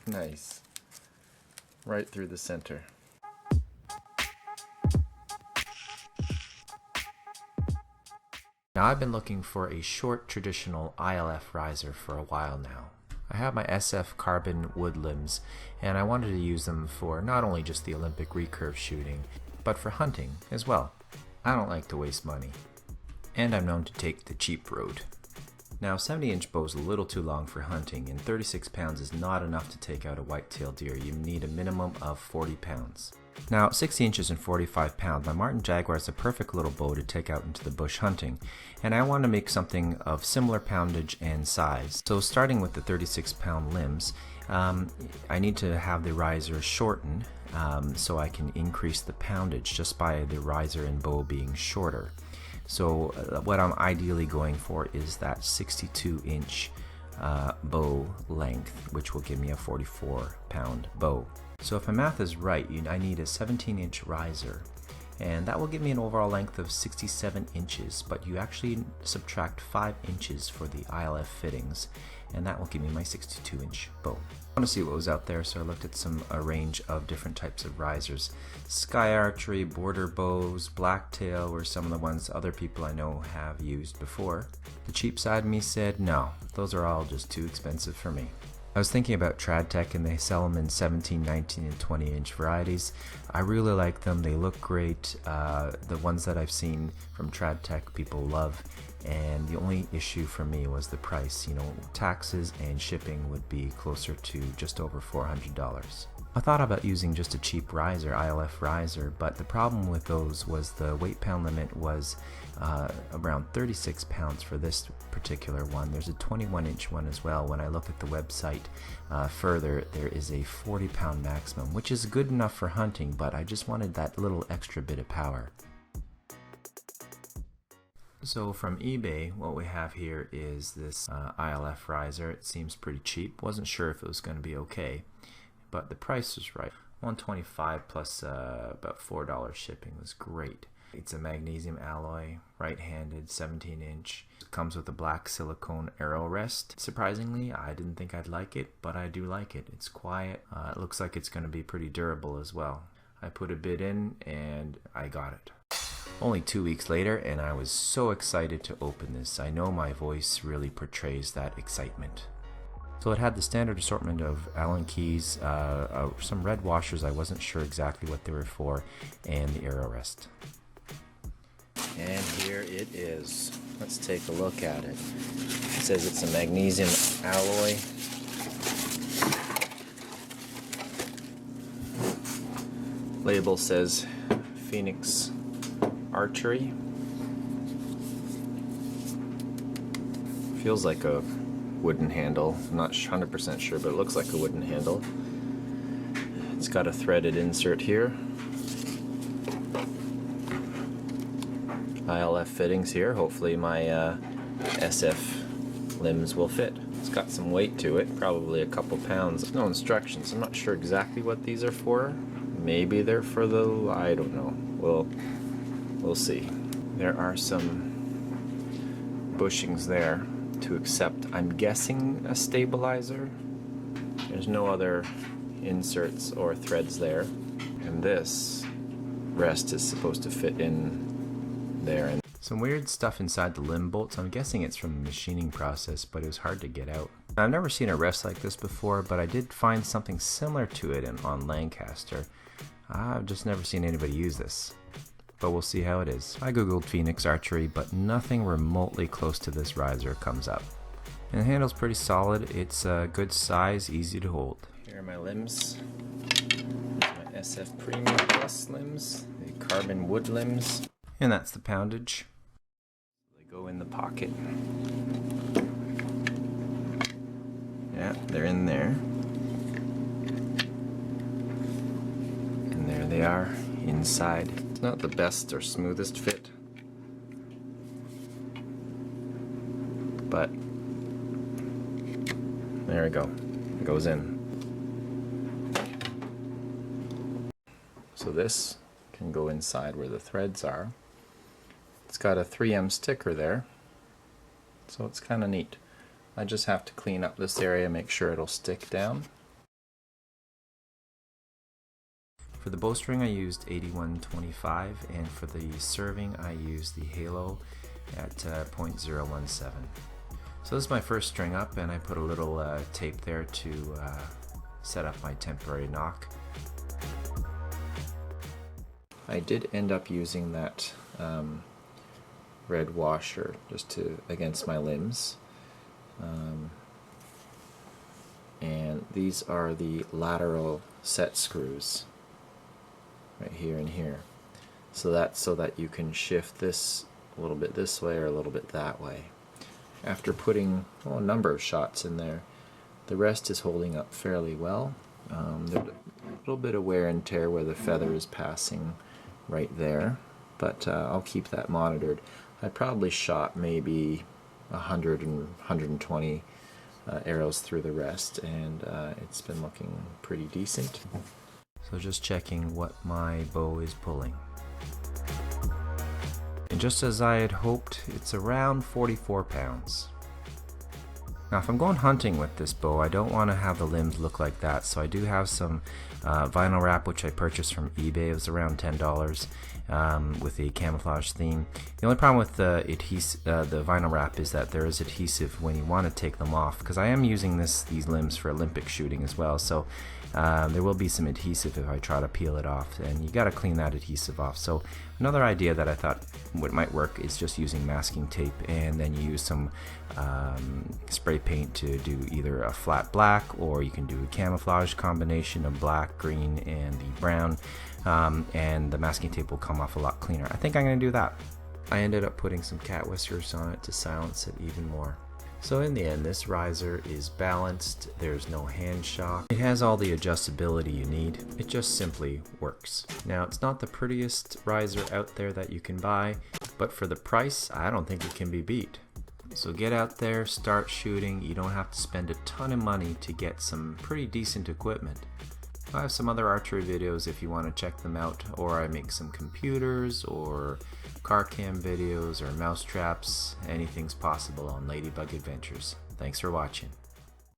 Nice. Right through the center. Now I've been looking for a short traditional ILF riser for a while now. I have my SF carbon wood limbs and I wanted to use them for not only just the Olympic recurve shooting, but for hunting as well. I don't like to waste money. And I'm known to take the cheap road. Now 70-inch bow is a little too long for hunting, and 36 pounds is not enough to take out a whitetail deer. You need a minimum of 40 pounds. Now 60 inches and 45 pounds, my Martin Jaguar is a perfect little bow to take out into the bush hunting, and I want to make something of similar poundage and size. So starting with the 36 pound limbs, I need to have the riser shorten so I can increase the poundage just by the riser and bow being shorter. So what I'm ideally going for is that 62-inch bow length, which will give me a 44-pound bow. So if my math is right, I need a 17-inch riser, and that will give me an overall length of 67 inches, but you actually subtract 5 inches for the ILF fittings, and that will give me my 62-inch bow. I want to see what was out there, so I looked at a range of different types of risers. Sky archery, border bows, blacktail were some of the ones other people I know have used before. The cheap side of me said, no, those are all just too expensive for me. I was thinking about TradTech, and they sell them in 17, 19, and 20-inch varieties. I really like them. They look great. The ones that I've seen from TradTech people love, and the only issue for me was the price. Taxes and shipping would be closer to just over $400. I thought about using just a cheap riser, ILF riser, but the problem with those was the weight pound limit was around 36 pounds for this particular one. There's a 21-inch one as well. When I look at the website further, there is a 40-pound maximum, which is good enough for hunting, but I just wanted that little extra bit of power. So from eBay, what we have here is this ILF riser. It seems pretty cheap. Wasn't sure if it was going to be okay, but the price was right. $125 plus about $4 shipping was great. It's a magnesium alloy, right-handed, 17-inch. It comes with a black silicone arrow rest. Surprisingly, I didn't think I'd like it, but I do like it. It's quiet. It looks like it's going to be pretty durable as well. I put a bid in and I got it. Only 2 weeks later, and I was so excited to open this. I know my voice really portrays that excitement. So it had the standard assortment of Allen keys, some red washers, I wasn't sure exactly what they were for, and the arrow rest. And here it is. Let's take a look at it. It says it's a magnesium alloy. Label says Phoenix Archery. Feels like a wooden handle. I'm not 100% sure, but it looks like a wooden handle. It's got a threaded insert here. ILF fittings here. Hopefully my SF limbs will fit. It's got some weight to it, probably a couple pounds. No instructions. I'm not sure exactly what these are for. Maybe they're for the... I don't know. We'll see. There are some bushings there to accept. I'm guessing a stabilizer. There's no other inserts or threads there. And this rest is supposed to fit in there. And some weird stuff inside the limb bolts. I'm guessing it's from the machining process, but it was hard to get out. I've never seen a rest like this before, but I did find something similar to it on Lancaster. I've just never seen anybody use this, but we'll see how it is. I googled Phoenix Archery, but nothing remotely close to this riser comes up. And the handle's pretty solid. It's a good size, easy to hold. Here are my limbs. My SF Premium Plus limbs, the carbon wood limbs. And that's the poundage. They go in the pocket. Yeah, they're in there. And there they are inside. It's not the best or smoothest fit, but there we go. It goes in. So this can go inside where the threads are. It's got a 3M sticker there, so it's kind of neat. I just have to clean up this area, make sure it'll stick down. For the bowstring I used 8125, and for the serving I used the Halo at .017. So this is my first string up, and I put a little tape there to set up my temporary knock. I did end up using that red washer just against my limbs. And these are the lateral set screws right here and here. So that's so that you can shift this a little bit this way or a little bit that way. After putting a number of shots in there, the rest is holding up fairly well. There's a little bit of wear and tear where the feather is passing right there, but I'll keep that monitored. I probably shot maybe 100 and 120 arrows through the rest, and it's been looking pretty decent. So just checking what my bow is pulling. And just as I had hoped, it's around 44 pounds. Now if I'm going hunting with this bow, I don't want to have the limbs look like that, so I do have some vinyl wrap which I purchased from eBay. It was around $10 with a camouflage theme. The only problem with the vinyl wrap is that there is adhesive when you want to take them off, because I am using these limbs for Olympic shooting as well, so there will be some adhesive if I try to peel it off, and you got to clean that adhesive off. So another idea that I thought might work is just using masking tape, and then you use some spray paint to do either a flat black, or you can do a camouflage combination of black, green, and the brown, and the masking tape will come off a lot cleaner. I think I'm going to do that. I ended up putting some cat whiskers on it to silence it even more. So in the end, this riser is balanced, there's no hand shock, it has all the adjustability you need, it just simply works. Now it's not the prettiest riser out there that you can buy, but for the price, I don't think it can be beat. So get out there, start shooting. You don't have to spend a ton of money to get some pretty decent equipment. I have some other archery videos if you want to check them out, or I make some computers or car cam videos or mouse traps. Anything's possible on Ladybug Adventures. Thanks for watching.